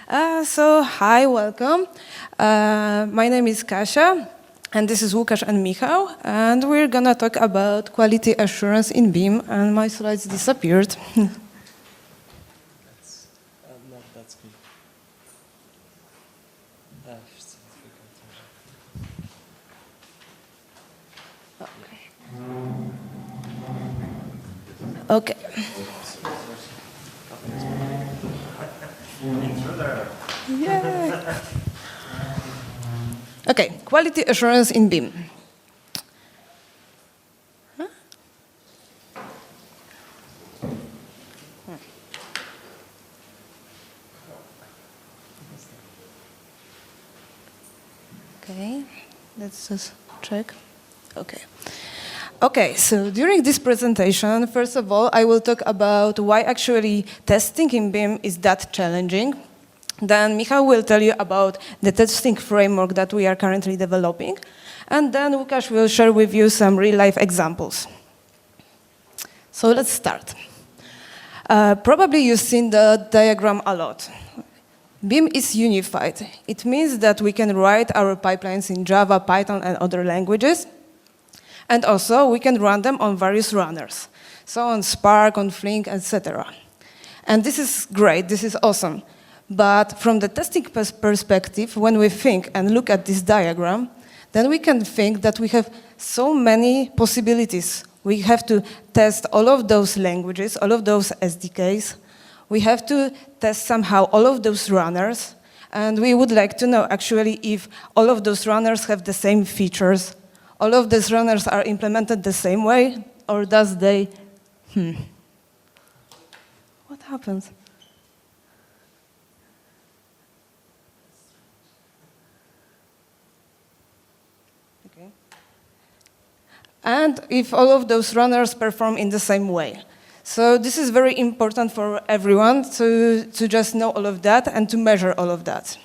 Hi, welcome. My name is Kasia, and this is Łukasz and Michał, and we're gonna talk about quality assurance in Beam, and my slides disappeared. That's good. Okay. Yeah. Okay, quality assurance in Beam. Huh? Okay, let's just check. Okay. Okay, so during this presentation, first of all, I will talk about why actually testing in Beam is that challenging. Then Michał will tell you about the testing framework that we are currently developing. And then Łukasz will share with you some real-life examples. So let's start. Probably you've seen the diagram a lot. Beam is unified. It means that we can write our pipelines in Java, Python, and other languages. And also, we can run them on various runners. So on Spark, on Flink, etc. And this is great, this is awesome. But from the testing perspective, when we think and look at this diagram, then we can think that we have so many possibilities. We have to test all of those languages, all of those SDKs. We have to test somehow all of those runners. And we would like to know actually if all of those runners have the same features. All of these runners are implemented the same way, or does they? What happens? Okay. And if all of those runners perform in the same way. So this is very important for everyone to just know all of that and to measure all of that.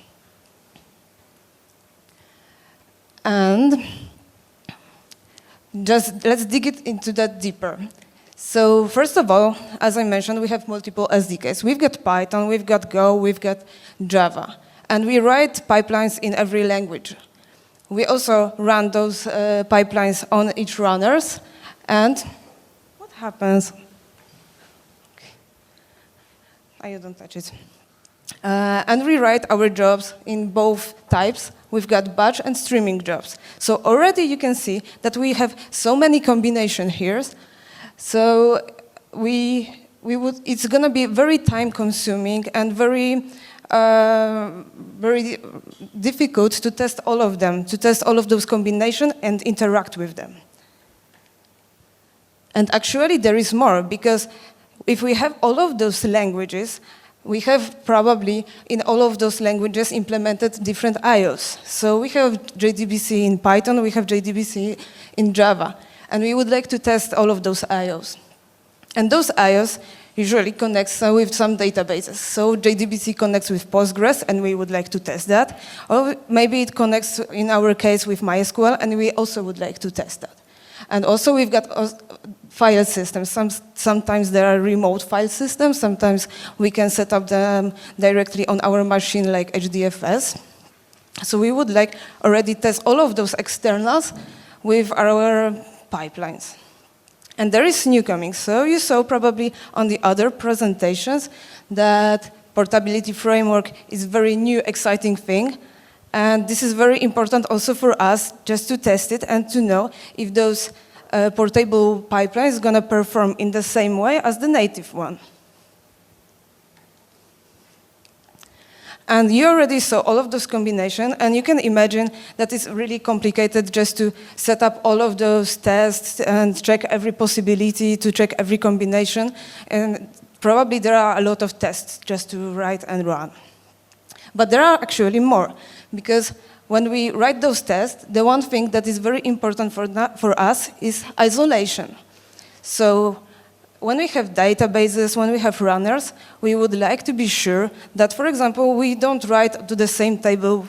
And just let's dig it into that deeper. So first of all, as I mentioned, we have multiple SDKs. We've got Python, we've got Go, we've got Java. And we write pipelines in every language. We also run those pipelines on each runners. And what happens? Okay. You don't touch it. And we write our jobs in both types. We've got batch and streaming jobs. So already you can see that we have so many combinations here. So it's going to be very time-consuming and very difficult to test all of them, to test all of those combinations and interact with them. And actually there is more, because if we have all of those languages, we have probably in all of those languages implemented different IOs. So we have JDBC in Python, we have JDBC in Java, and we would like to test all of those IOs. And those IOs usually connect with some databases. So JDBC connects with Postgres, and we would like to test that. Or maybe it connects, in our case, with MySQL, and we also would like to test that. And also we've got file systems. Sometimes there are remote file systems. Sometimes we can set up them directly on our machine like HDFS. So we would like already test all of those externals with our pipelines. And there is new coming. So you saw probably on the other presentations that portability framework is a very new, exciting thing. And this is very important also for us just to test it and to know if those portable pipelines are going to perform in the same way as the native one. And you already saw all of those combinations, and you can imagine that it's really complicated just to set up all of those tests and check every possibility, to check every combination. And probably there are a lot of tests just to write and run. But there are actually more, because when we write those tests, the one thing that is very important for us is isolation. So when we have databases, when we have runners, we would like to be sure that, for example, we don't write to the same table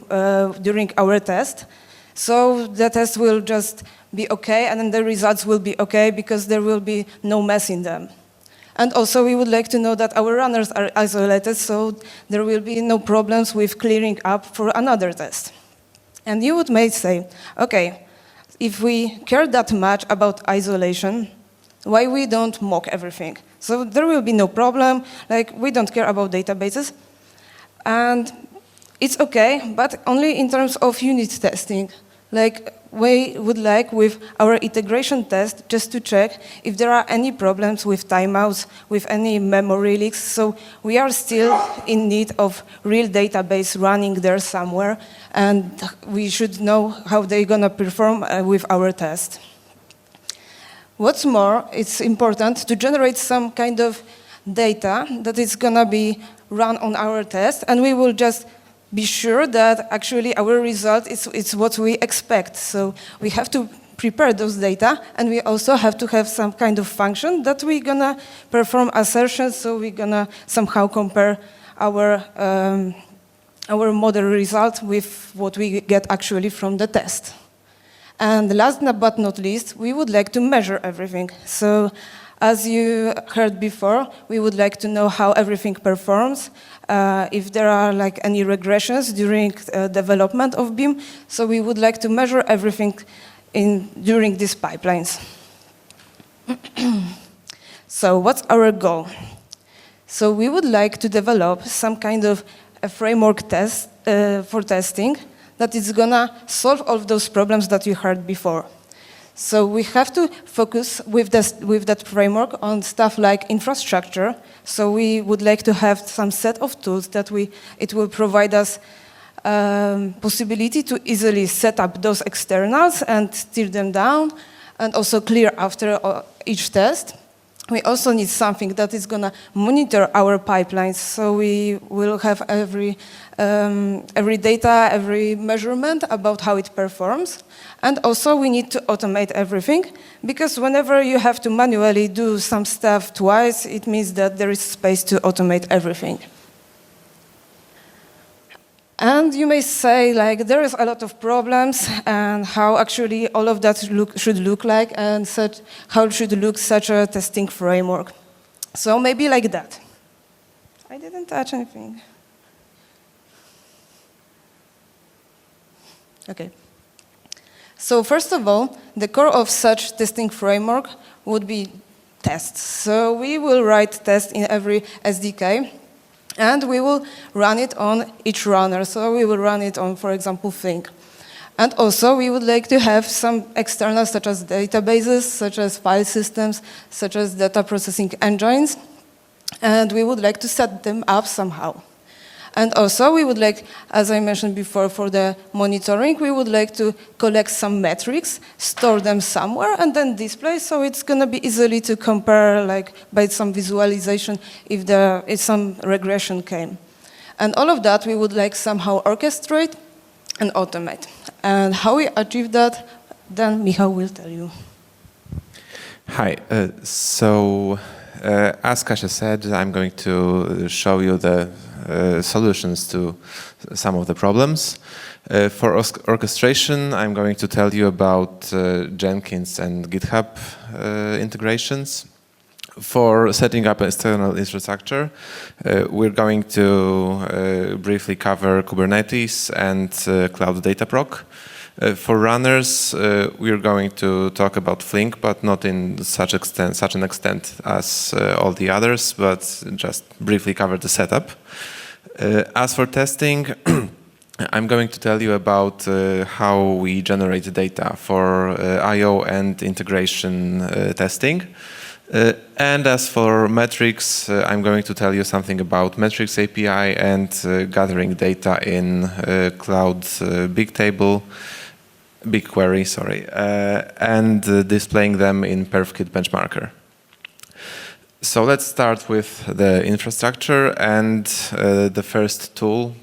during our test. So the test will just be okay, and then the results will be okay because there will be no mess in them. And also, we would like to know that our runners are isolated, so there will be no problems with clearing up for another test. And you may say, okay, if we care that much about isolation, why we don't mock everything? So there will be no problem, like we don't care about databases. And it's okay, but only in terms of unit testing. Like we would like with our integration test just to check if there are any problems with timeouts, with any memory leaks. So we are still in need of real database running there somewhere, and we should know how they're gonna perform with our test. What's more, it's important to generate some kind of data that is gonna be run on our test, and we will just be sure that actually our result is what we expect. So we have to prepare those data, and we also have to have some kind of function that we're gonna perform assertions, so we're gonna somehow compare our model result with what we get actually from the test. And last but not least, we would like to measure everything. So as you heard before, we would like to know how everything performs, if there are like any regressions during development of Beam. So we would like to measure everything during these pipelines. So what's our goal? So we would like to develop some kind of a framework test for testing that is gonna solve all of those problems that you heard before. So we have to focus with that framework on stuff like infrastructure. So we would like to have some set of tools that it will provide us possibility to easily set up those externals and steer them down, and also clear after each test. We also need something that is going to monitor our pipelines, so we will have every data, every measurement about how it performs. And also we need to automate everything, because whenever you have to manually do some stuff twice, it means that there is space to automate everything. And you may say, like, there is a lot of problems, and how actually all of that should look like, and how should look such a testing framework. So maybe like that. I didn't touch anything. Okay. So first of all, the core of such testing framework would be tests. So we will write tests in every SDK, and we will run it on each runner. So we will run it on, for example, Flink. And also, we would like to have some externals, such as databases, such as file systems, such as data processing engines. And we would like to set them up somehow. And also, we would like, as I mentioned before, for the monitoring, we would like to collect some metrics, store them somewhere, and then display, so it's going to be easily to compare, like, by some visualization, if some regression came. And all of that, we would like somehow orchestrate and automate. And how we achieve that, then Michał will tell you. Hi. As Kasia said, I'm going to show you the solutions to some of the problems. For orchestration, I'm going to tell you about Jenkins and GitHub integrations. For setting up external infrastructure, we're going to briefly cover Kubernetes and Cloud Dataproc. For runners, we're going to talk about Flink, but not in such an extent as all the others, but just briefly cover the setup. As for testing, I'm going to tell you about how we generate data for I/O and integration testing. And as for metrics, I'm going to tell you something about Metrics API and gathering data in Cloud BigQuery, and displaying them in PerfKit Benchmarker. So let's start with the infrastructure and the first tool,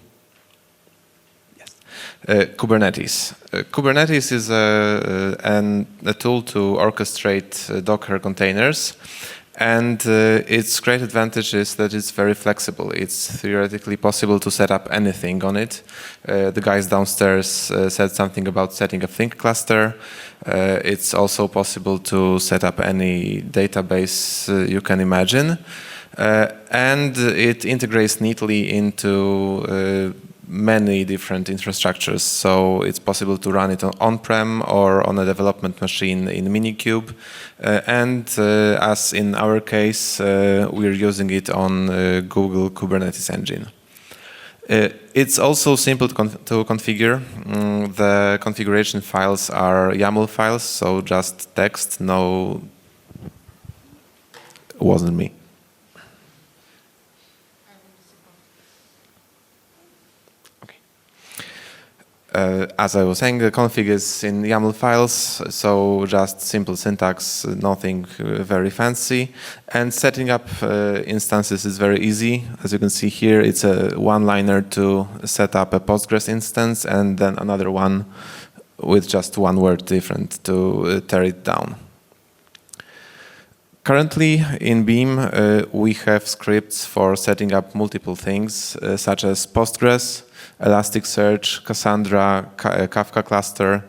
Kubernetes. Kubernetes is a tool to orchestrate Docker containers, And its great advantage is that it's very flexible. It's theoretically possible to set up anything on it. The guys downstairs said something about setting a Flink cluster. It's also possible to set up any database you can imagine. And it integrates neatly into many different infrastructures. So it's possible to run it on-prem or on a development machine in Minikube. And as in our case, we're using it on Google Kubernetes engine. It's also simple to configure. The configuration files are YAML files, so just text, no, wasn't me. As I was saying, the config is in YAML files, so just simple syntax, nothing very fancy. And setting up instances is very easy. As you can see here, it's a one-liner to set up a Postgres instance and then another one with just one word different to tear it down. Currently, in Beam, we have scripts for setting up multiple things, such as Postgres, Elasticsearch, Cassandra, Kafka cluster,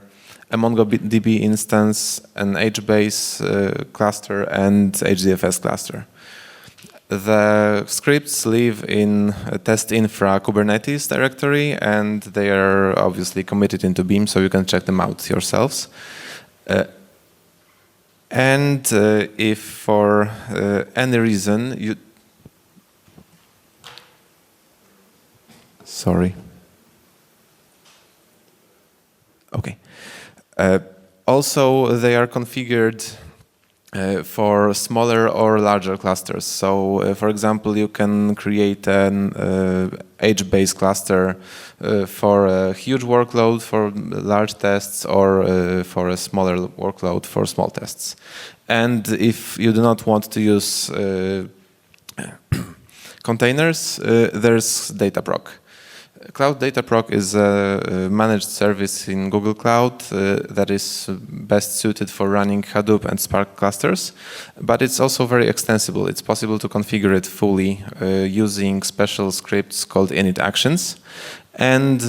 a MongoDB instance, an HBase cluster, and HDFS cluster. The scripts live in a test infra Kubernetes directory, and they are obviously committed into Beam, so you can check them out yourselves. And if for any reason you... Sorry. Okay. Also, they are configured for smaller or larger clusters. So, for example, you can create an HBase cluster for a huge workload for large tests or for a smaller workload for small tests. And if you do not want to use containers, there's Dataproc. Cloud Dataproc is a managed service in Google Cloud that is best suited for running Hadoop and Spark clusters, but it's also very extensible. It's possible to configure it fully using special scripts called init actions, and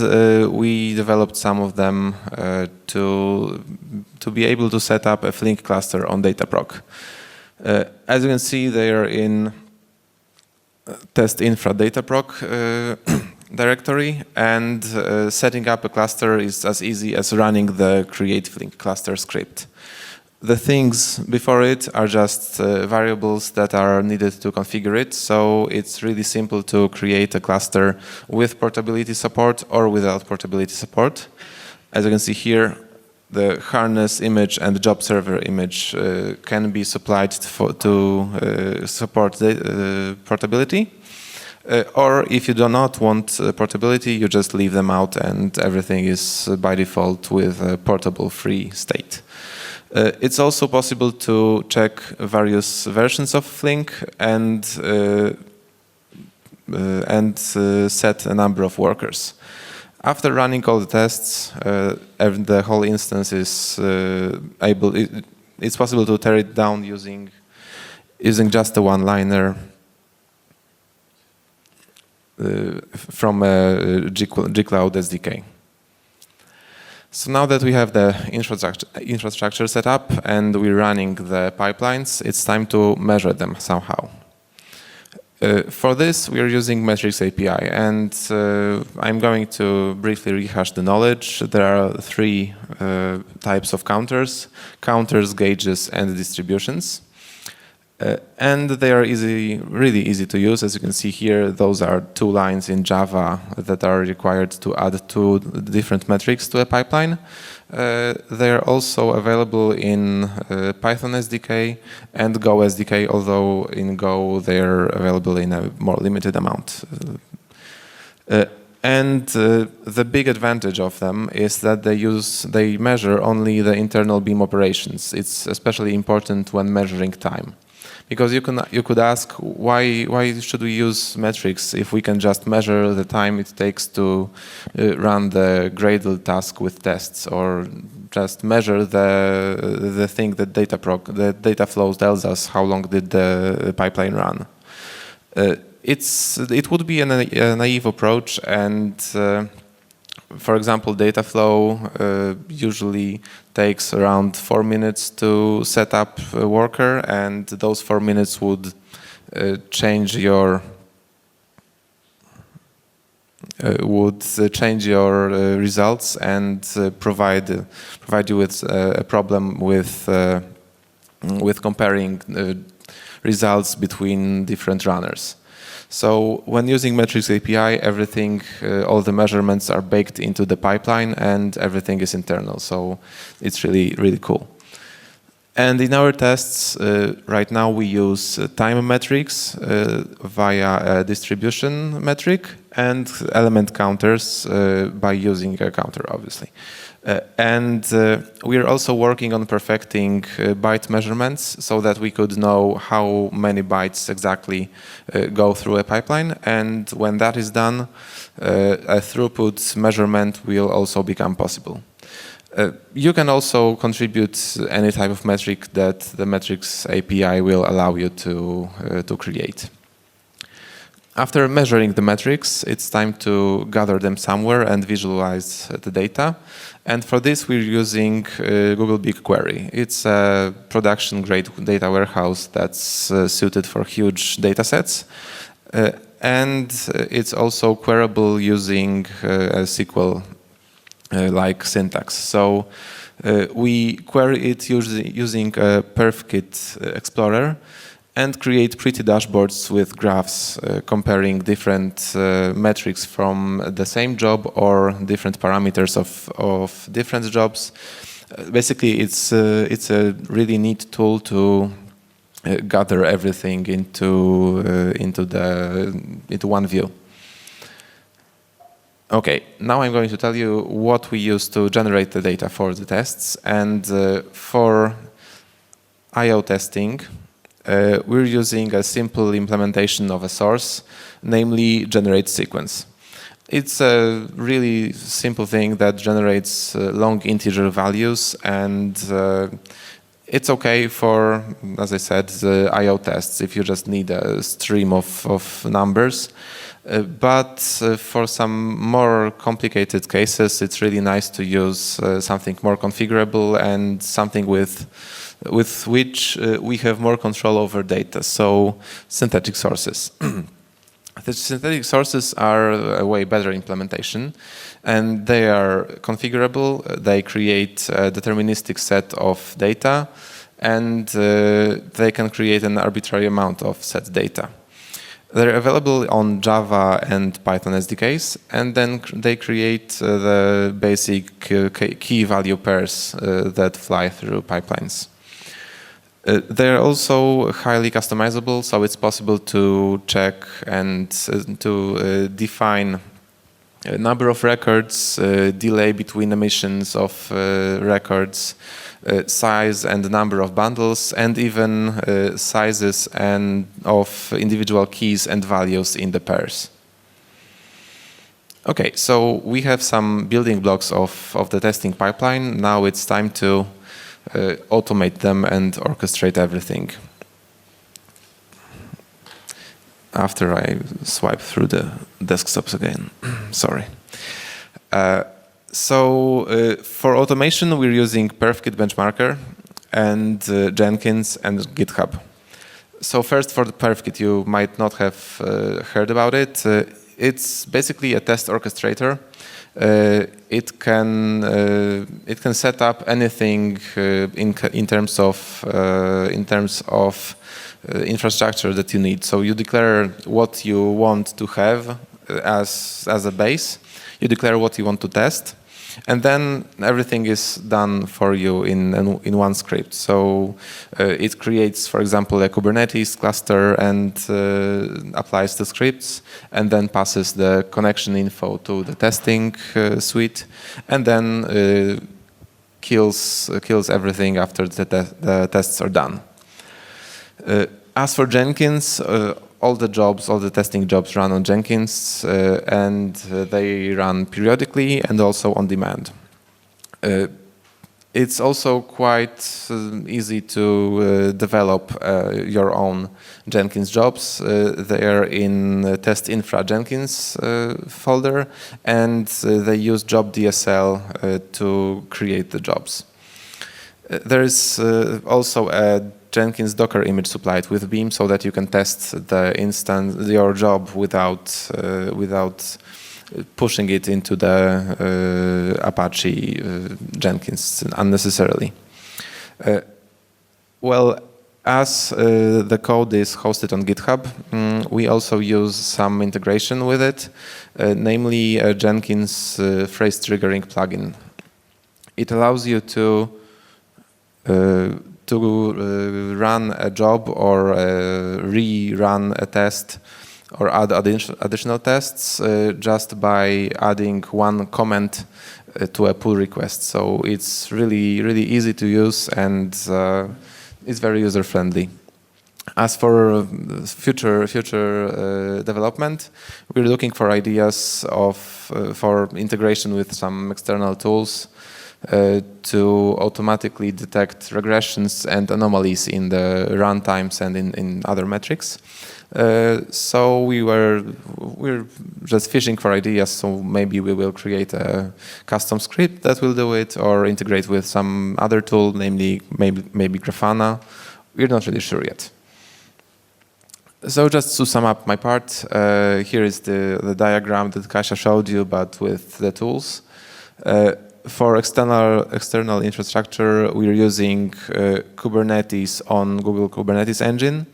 we developed some of them to be able to set up a Flink cluster on Dataproc. As you can see, they are in test infra Dataproc directory, and setting up a cluster is as easy as running the create Flink cluster script. The things before it are just variables that are needed to configure it, so it's really simple to create a cluster with portability support or without portability support. As you can see here, the harness image and the job server image can be supplied to support the portability. Or if you do not want portability, you just leave them out and everything is by default with a portable free state. It's also possible to check various versions of Flink and set a number of workers. After running all the tests, the whole instance is it's possible to tear it down using just a one-liner from a gcloud SDK. So now that we have the infrastructure set up and we're running the pipelines, it's time to measure them somehow. For this, we are using Metrics API, and I'm going to briefly rehash the knowledge. There are three types of counters: gauges, and distributions. And they are really easy to use. As you can see here, those are two lines in Java that are required to add two different metrics to a pipeline. They are also available in Python SDK and Go SDK, although in Go they are available in a more limited amount. And the big advantage of them is that they measure only the internal Beam operations. It's especially important when measuring time, Because you could ask why should we use metrics if we can just measure the time it takes to run the Gradle task with tests, or just measure the thing that the data flow tells us how long did the pipeline run. It would be a naive approach, and for example, data flow usually takes around 4 minutes to set up a worker, and those 4 minutes would change your results and provide you with a problem with comparing results between different runners. So when using Metrics API, everything, all the measurements are baked into the pipeline, and everything is internal. So it's really, really cool. And in our tests, right now we use time metrics via a distribution metric, and element counters by using a counter, obviously. And we are also working on perfecting byte measurements so that we could know how many bytes exactly go through a pipeline. And when that is done, a throughput measurement will also become possible. You can also contribute any type of metric that the Metrics API will allow you to create. After measuring the metrics, it's time to gather them somewhere and visualize the data. And for this, we're using Google BigQuery. It's a production-grade data warehouse that's suited for huge data sets. And it's also queryable using a SQL-like syntax. So we query it using a perfkit explorer, and create pretty dashboards with graphs comparing different metrics from the same job or different parameters of different jobs. Basically, it's a really neat tool to gather everything into one view. Okay, now I'm going to tell you what we use to generate the data for the tests. And for I/O testing, we're using a simple implementation of a source, namely generate sequence. It's a really simple thing that generates long integer values, and it's okay for, as I said, the I/O tests if you just need a stream of numbers. But for some more complicated cases, it's really nice to use something more configurable and something with which we have more control over data, so synthetic sources. The synthetic sources are a way better implementation, and they are configurable. They create a deterministic set of data, and they can create an arbitrary amount of set data. They're available on Java and Python SDKs, and then they create the basic key value pairs that fly through pipelines. They're also highly customizable, so it's possible to check and to define a number of records, delay between emissions of records, size and number of bundles, and even sizes and of individual keys and values in the pairs. Okay, so we have some building blocks of the testing pipeline. Now it's time to automate them and orchestrate everything. After I swipe through the desktops again, sorry. For automation, we're using perfkit benchmarker and Jenkins and GitHub. So first, for the perfkit, you might not have heard about it. It's basically a test orchestrator. It can set up anything in terms of infrastructure that you need. So you declare what you want to have as a base. You declare what you want to test, and then everything is done for you in one script. So it creates, for example, a Kubernetes cluster and applies the scripts, and then passes the connection info to the testing suite, and then kills everything after the tests are done. As for Jenkins, all the testing jobs run on Jenkins, and they run periodically and also on demand. It's also quite easy to develop your own Jenkins jobs. They are in test infra Jenkins folder, and they use job DSL to create the jobs. There is also a Jenkins Docker image supplied with Beam, so that you can test your job without pushing it into the Apache Jenkins unnecessarily. Well, as the code is hosted on GitHub, we also use some integration with it, namely a Jenkins phrase triggering plugin. It allows you to run a job or rerun a test or add additional tests just by adding one comment to a pull request. So it's really easy to use, and it's very user friendly. As for future development, we're looking for ideas for integration with some external tools to automatically detect regressions and anomalies in the runtimes and in other metrics. So we're just fishing for ideas. So maybe we will create a custom script that will do it, or integrate with some other tool, namely maybe Grafana. We're not really sure yet. So just to sum up my part, here is the diagram that Kasia showed you, but with the tools. For external infrastructure, we're using Kubernetes on Google Kubernetes Engine.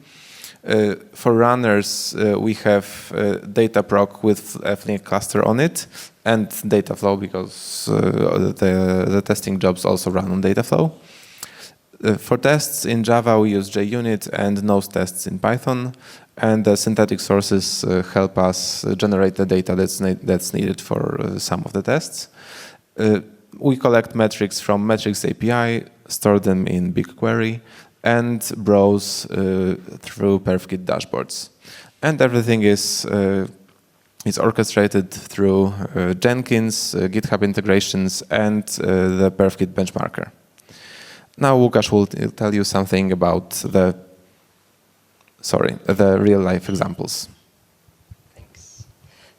For runners, we have Dataproc with a Flink cluster on it, and Dataflow, because the testing jobs also run on Dataflow. For tests in Java, we use JUnit and nose tests in Python, and the synthetic sources help us generate the data that's needed for some of the tests. We collect metrics from Metrics API, store them in BigQuery, and browse through perfgit dashboards. And everything is orchestrated through Jenkins, GitHub integrations, and the perfgit benchmarker. Now Łukasz will tell you something about the real-life examples.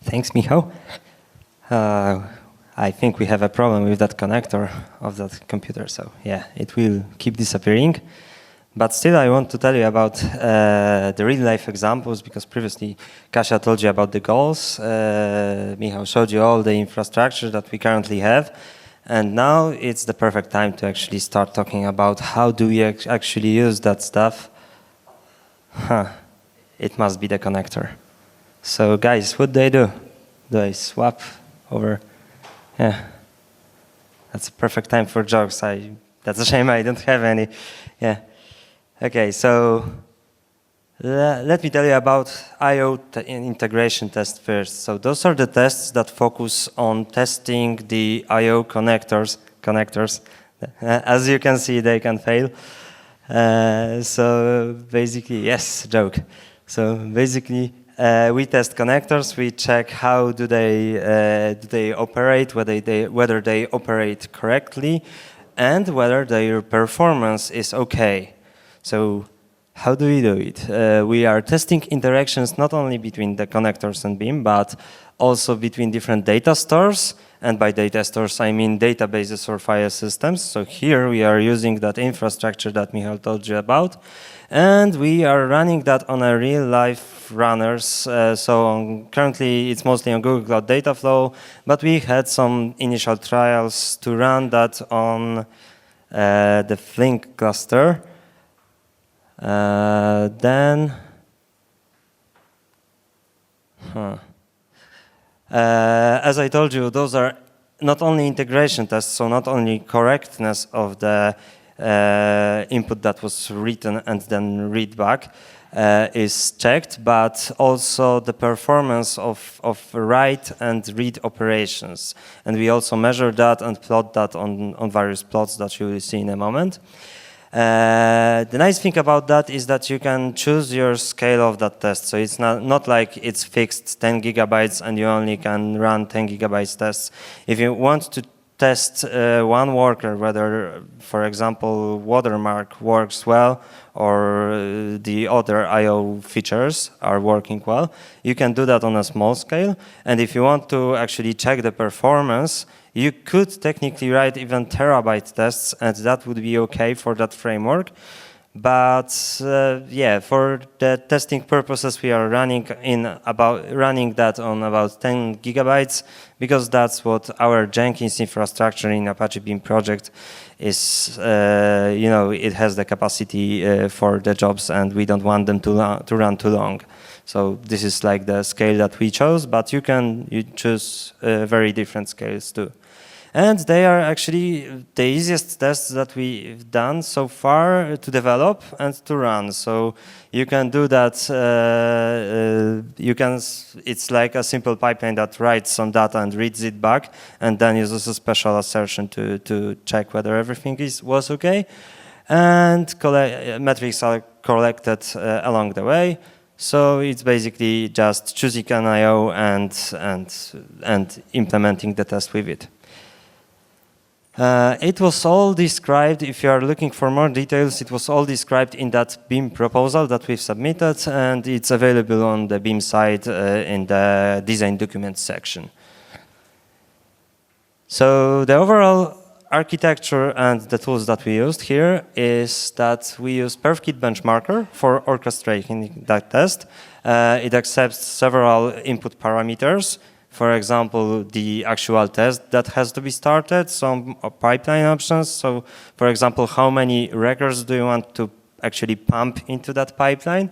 Thanks, Michał. I think we have a problem with that connector of that computer, so yeah, it will keep disappearing. But still, I want to tell you about the real-life examples, because previously Kasia told you about the goals. Michał showed you all the infrastructure that we currently have. And now it's the perfect time to actually start talking about how do we actually use that stuff. It must be the connector. So guys, what do I do? Do I swap over? Yeah, that's a perfect time for jokes. That's a shame I don't have any. Yeah. Okay, so let me tell you about I/O integration test first. So those are the tests that focus on testing the I/O connectors. As you can see, they can fail. So basically, yes, joke. So basically, we test connectors. We check how do they operate, whether they operate correctly, and whether their performance is okay. So how do we do it? We are testing interactions not only between the connectors and Beam, but also between different data stores. And by data stores, I mean databases or file systems. So here we are using that infrastructure that Michał told you about. And we are running that on a real-life runners. Currently, it's mostly on Google Cloud Dataflow, but we had some initial trials to run that on the Flink cluster. As I told you, those are not only integration tests, so not only correctness of the input that was written and then read back is checked, but also the performance of write and read operations. And we also measure that and plot that on various plots that you will see in a moment. The nice thing about that is that you can choose your scale of that test. So it's not like it's fixed 10 gigabytes and you only can run 10 gigabytes tests. If you want to test one worker, whether, for example, watermark works well or the other I/O features are working well, you can do that on a small scale. And if you want to actually check the performance, you could technically write even terabyte tests, and that would be okay for that framework. But yeah, for the testing purposes, we are running that on about 10 gigabytes because that's what our Jenkins infrastructure in Apache Beam project is. It has the capacity for the jobs, and we don't want them to run too long. So this is like the scale that we chose, but you choose very different scales too. And they are actually the easiest tests that we've done so far to develop and to run. So you can do that. It's like a simple pipeline that writes some data and reads it back, and then uses a special assertion to check whether everything was okay. And metrics are collected along the way. So it's basically just choosing an I/O and implementing the test with it. It was all described, if you are looking for more details, it was all described in that Beam proposal that we've submitted, and it's available on the Beam site in the design documents section. So the overall architecture and the tools that we used here is that we use PerfKit benchmarker for orchestrating that test. It accepts several input parameters. For example, the actual test that has to be started, some pipeline options. So, for example, how many records do you want to actually pump into that pipeline?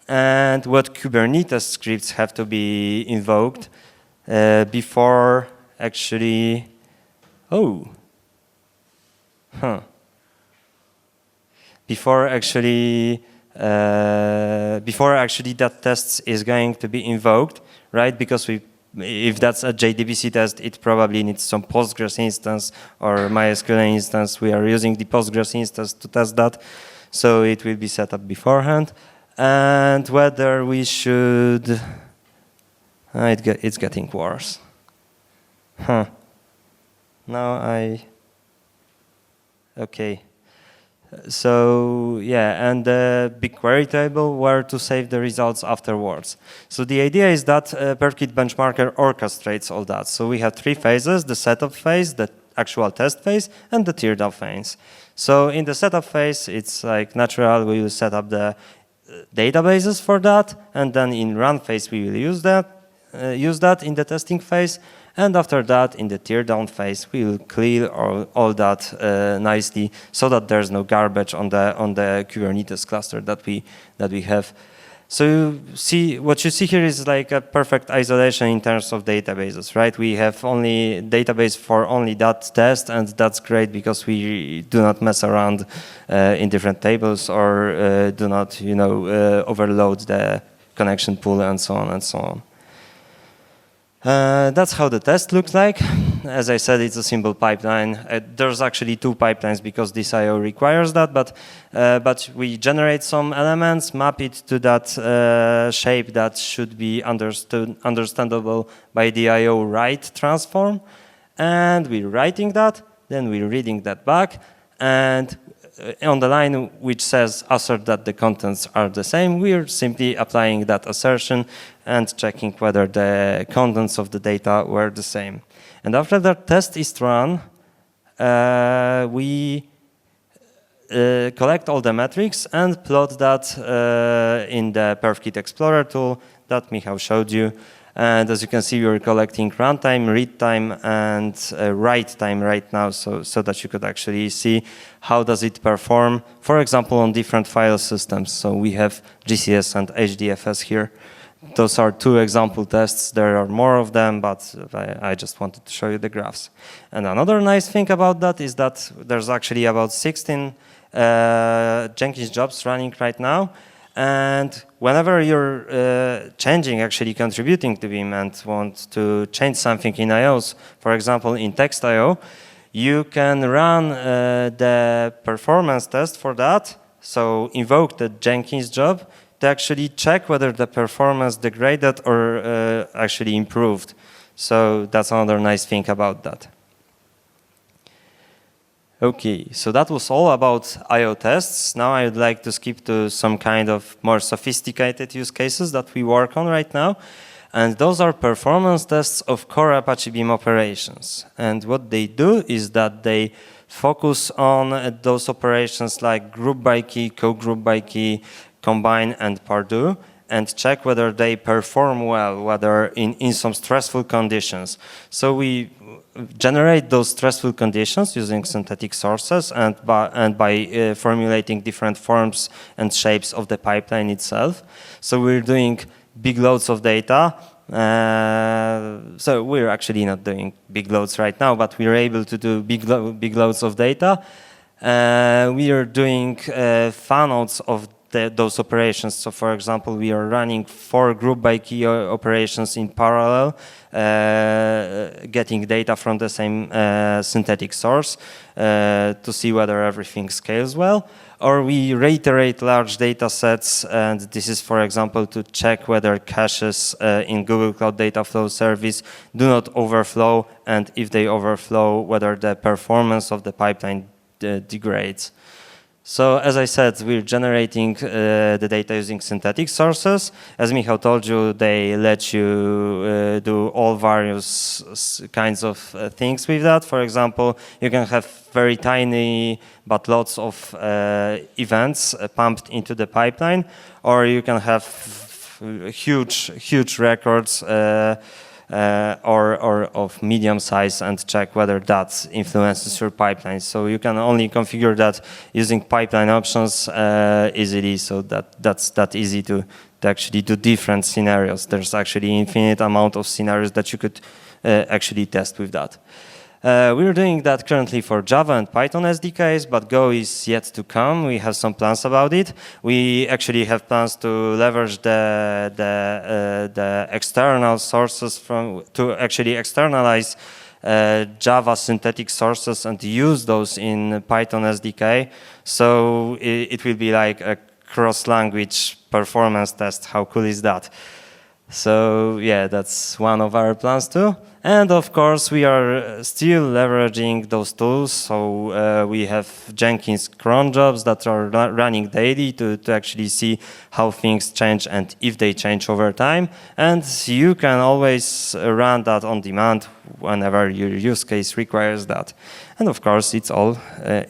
And what Kubernetes scripts have to be invoked before actually, before actually that test is going to be invoked, right? Because if that's a JDBC test, it probably needs some Postgres instance or MySQL instance. We are using the Postgres instance to test that, so it will be set up beforehand. And whether we should, it's getting worse. Okay. So yeah, and the BigQuery table where to save the results afterwards. So the idea is that PerfKit benchmarker orchestrates all that. So we have three phases: the setup phase, the actual test phase, and the tear down phase. So in the setup phase, it's like natural. We will set up the databases for that, and then in run phase we will use that in the testing phase. And after that, in the tear down phase, we will clear all that nicely, so that there's no garbage on the Kubernetes cluster that we have. So what you see here is like a perfect isolation in terms of databases, right? We have only database for only that test, and that's great because we do not mess around in different tables or do not, overload the connection pool and so on and so on. That's how the test looks like. As I said, it's a simple pipeline. There's actually two pipelines because this I/O requires that, but we generate some elements, map it to that shape that should be understandable by the I/O write transform, and we're writing that, then we're reading that back, and on the line which says assert that the contents are the same, we're simply applying that assertion and checking whether the contents of the data were the same. And after that test is run, we collect all the metrics and plot that in the PerfKit Explorer tool that Michał showed you. And as you can see, we're collecting runtime, read time, and write time right now, so that you could actually see how does it perform, for example, on different file systems. So we have GCS and HDFS here. Those are two example tests. There are more of them, but I just wanted to show you the graphs. And another nice thing about that is that there's actually about 16 Jenkins jobs running right now. And whenever you're actually contributing to Beam and want to change something in IOs, for example, in text IO, you can run the performance test for that. So invoke the Jenkins job to actually check whether the performance degraded or actually improved. So that's another nice thing about that. Okay, so that was all about I/O tests. Now I would like to skip to some kind of more sophisticated use cases that we work on right now. And those are performance tests of core Apache Beam operations. And what they do is that they focus on those operations like group by key, co-group by key, combine, and pardue, and check whether they perform well, whether in some stressful conditions. So we generate those stressful conditions using synthetic sources and by formulating different forms and shapes of the pipeline itself. So we're doing big loads of data. So we're actually not doing big loads right now, but we're able to do big loads of data. We are doing fan-outs of those operations. So for example, we are running 4 group by key operations in parallel, getting data from the same synthetic source to see whether everything scales well. Or we reiterate large data sets, and this is, for example, to check whether caches in Google Cloud Data Flow service do not overflow, and if they overflow, whether the performance of the pipeline degrades. So as I said, we're generating the data using synthetic sources. As Michał told you, they let you do all various kinds of things with that. For example, you can have very tiny but lots of events pumped into the pipeline, or you can have huge records or of medium size and check whether that influences your pipeline. So you can only configure that using pipeline options easily, so that's that easy to actually do different scenarios. There's actually infinite amount of scenarios that you could actually test with that. We're doing that currently for Java and Python SDKs, but Go is yet to come. We have some plans about it. We actually have plans to leverage the external sources to actually externalize Java synthetic sources and use those in Python SDK. So it will be like a cross-language performance test. How cool is that? So yeah, that's one of our plans too. And of course, we are still leveraging those tools. So we have Jenkins cron jobs that are running daily to actually see how things change and if they change over time. And you can always run that on demand whenever your use case requires that. And of course, it's all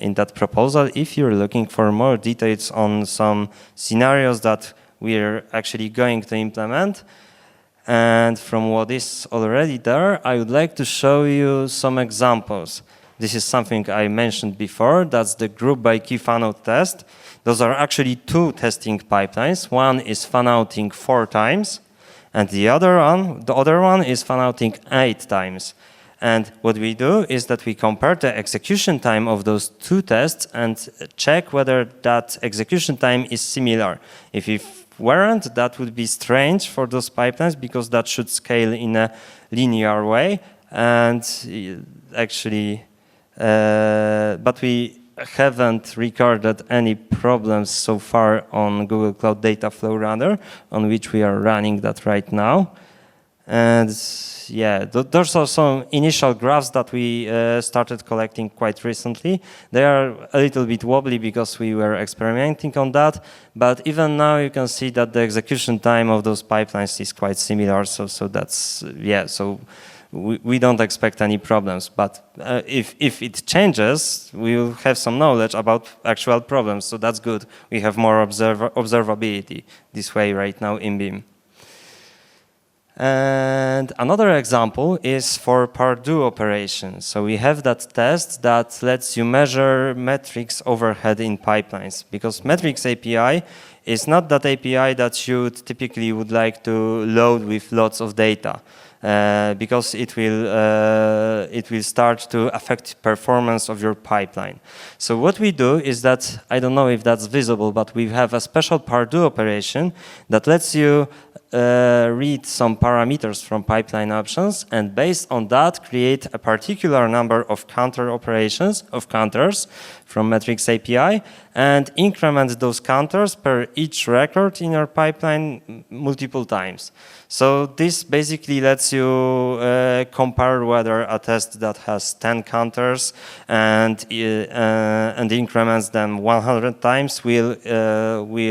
in that proposal. If you're looking for more details on some scenarios that we're actually going to implement, and from what is already there, I would like to show you some examples. This is something I mentioned before. That's the group by key fan-out test. Those are actually 2 testing pipelines. One is fan-outing 4 times, and the other one is fan-outing 8 times. And what we do is that we compare the execution time of those 2 tests and check whether that execution time is similar. If it weren't, that would be strange for those pipelines because that should scale in a linear way. And actually, but we haven't recorded any problems so far on Google Cloud Data Flow Runner, on which we are running that right now. And yeah, there's also some initial graphs that we started collecting quite recently. They are a little bit wobbly because we were experimenting on that, but even now you can see that the execution time of those pipelines is quite similar. So that's, yeah, so we don't expect any problems. But if it changes, we will have some knowledge about actual problems. So that's good. We have more observability this way right now in Beam. And another example is for pardue operations. So we have that test that lets you measure metrics overhead in pipelines, because metrics API is not that API that you typically would like to load with lots of data, because it will start to affect performance of your pipeline. So what we do is that, I don't know if that's visible, but we have a special pardue operation that lets you read some parameters from pipeline options, and based on that, create a particular number of counter operations, of counters from Metrics API, and increment those counters per each record in your pipeline multiple times. So this basically lets you compare whether a test that has 10 counters and increments them 100 times will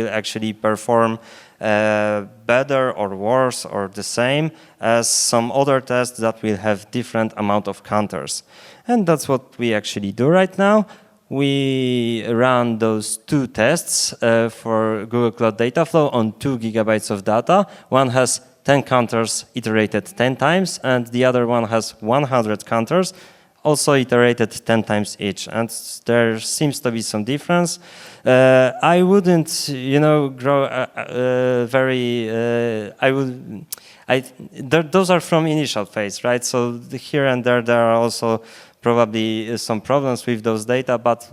actually perform better or worse or the same as some other tests that will have different amount of counters. And that's what we actually do right now. We run those two tests for Google Cloud Dataflow on 2 gigabytes of data. One has 10 counters iterated 10 times, and the other one has 100 counters, also iterated 10 times each. And there seems to be some difference. I wouldn't, grow those are from initial phase, right? So here and there are also probably some problems with those data, but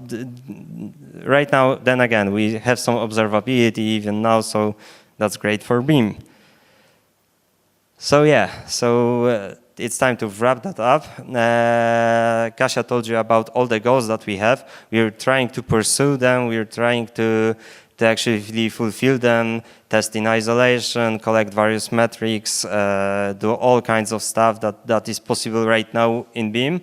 right now, then again, we have some observability even now, so that's great for Beam. So yeah, it's time to wrap that up. Kasia told you about all the goals that we have. We're trying to pursue them. We're trying to actually fulfill them, test in isolation, collect various metrics, do all kinds of stuff that is possible right now in Beam.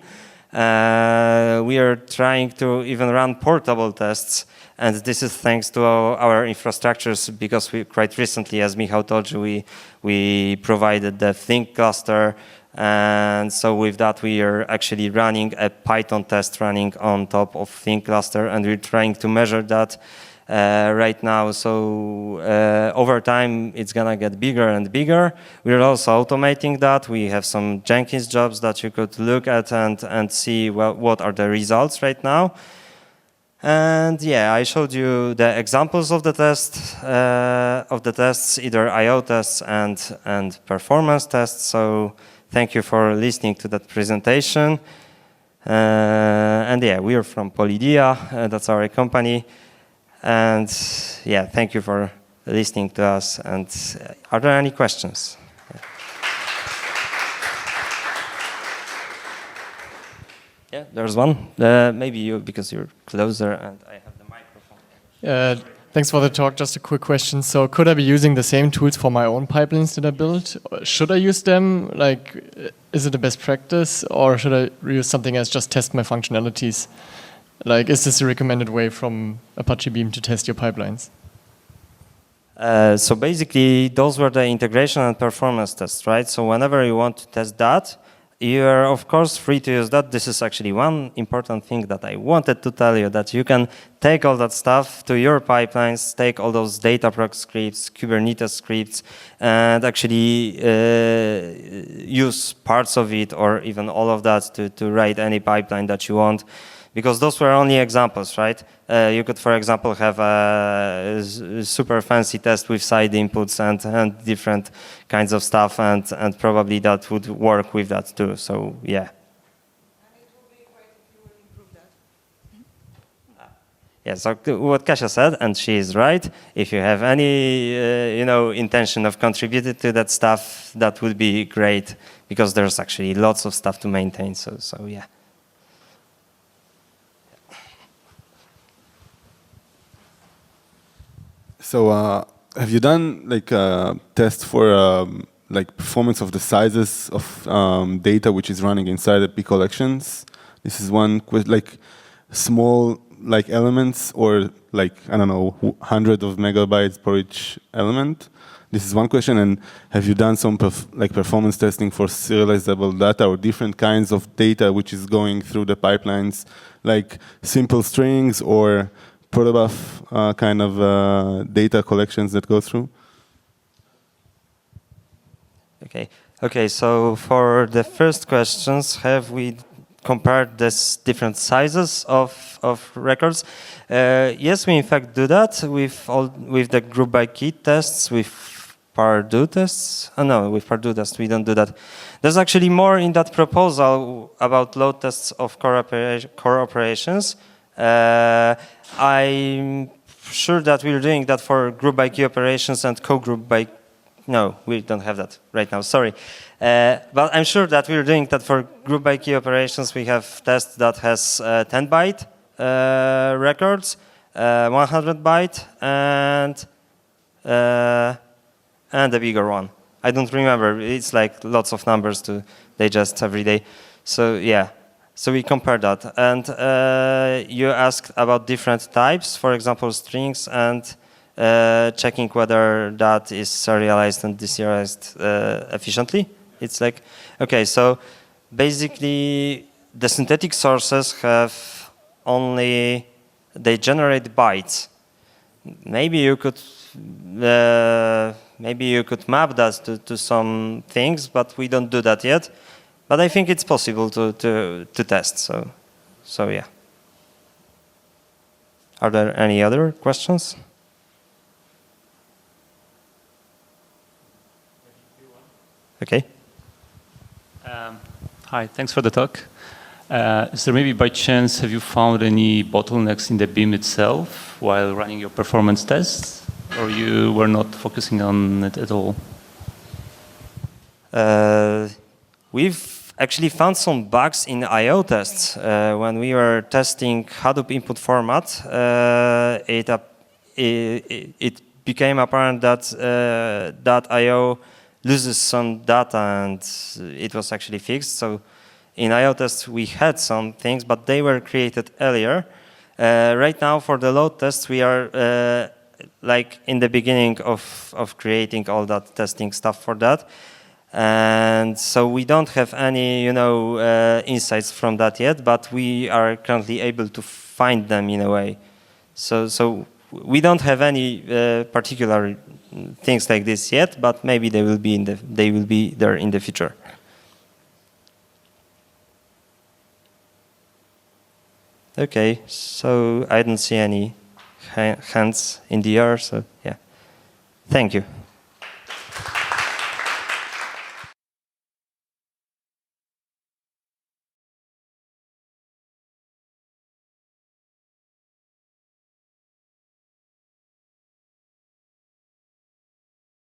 We are trying to even run portable tests, and this is thanks to our infrastructures, because we quite recently, as Michał told you, we provided the Think cluster, and so with that we are actually running a Python test running on top of Think cluster, and we're trying to measure that right now. So over time, it's gonna get bigger and bigger. We're also automating that. We have some Jenkins jobs that you could look at and see what are the results right now. And yeah, I showed you the examples of the tests, either I/O tests and performance tests. So thank you for listening to that presentation. And yeah, we are from Polydia. That's our company. And yeah, thank you for listening to us. And are there any questions? Yeah, there's one. Maybe you, because you're closer and I have the microphone. Thanks for the talk. Just a quick question. So could I be using the same tools for my own pipelines that I built? Should I use them? Like, is it a best practice, or should I use something else, just test my functionalities? Like, is this a recommended way from Apache Beam to test your pipelines? So basically, those were the integration and performance tests, right? So whenever you want to test that, you are, of course, free to use that. This is actually one important thing that I wanted to tell you, that you can take all that stuff to your pipelines, take all those Dataproc scripts, Kubernetes scripts, and actually use parts of it or even all of that to write any pipeline that you want. Because those were only examples, right? You could, for example, have a super fancy test with side inputs and different kinds of stuff, and probably that would work with that too. So yeah. And it will be great if you will improve that. Yeah. So what Kasia said, and she is right. If you have any, intention of contributing to that stuff, that would be great, because there's actually lots of stuff to maintain. So yeah. So have you done like a test for like performance of the sizes of data which is running inside the P collections? This is one, like small like elements, or like, I don't know, hundreds of megabytes per each element. This is one question. And have you done some performance testing for serializable data or different kinds of data which is going through the pipelines, like simple strings or protobuf kind of data collections that go through? Okay. So for the first questions, have we compared these different sizes of records? Yes, we in fact do that with the group by key tests, with Pardue tests. Oh, no, with Pardue tests we don't do that. There's actually more in that proposal about load tests of core operations. I'm sure that we're doing that for group by key operations and co-group by No, we don't have that right now, sorry. But I'm sure that we're doing that for group by key operations. We have tests that has 10 byte records, 100 byte, and a bigger one. I don't remember. It's like lots of numbers to digest every day. So yeah, so we compare that. And you asked about different types, for example, strings, and checking whether that is serialized and deserialized efficiently. It's like, okay, so basically the synthetic sources have only, they generate bytes. Maybe you could map that to some things, but we don't do that yet. But I think it's possible to test. So yeah. Are there any other questions? Okay. Hi, thanks for the talk. So maybe by chance, have you found any bottlenecks in the Beam itself while running your performance tests? Or you were not focusing on it at all? We've actually found some bugs in I/O tests. When we were testing Hadoop input format, it became apparent that I/O loses some data, and it was actually fixed. So in I/O tests, we had some things, but they were created earlier. Right now, for the load tests, we are like in the beginning of creating all that testing stuff for that. And so we don't have any, insights from that yet, but we are currently able to find them in a way. So we don't have any particular things like this yet, but maybe they will be there in the future. Okay, so I don't see any hands in the air, so yeah. Thank you.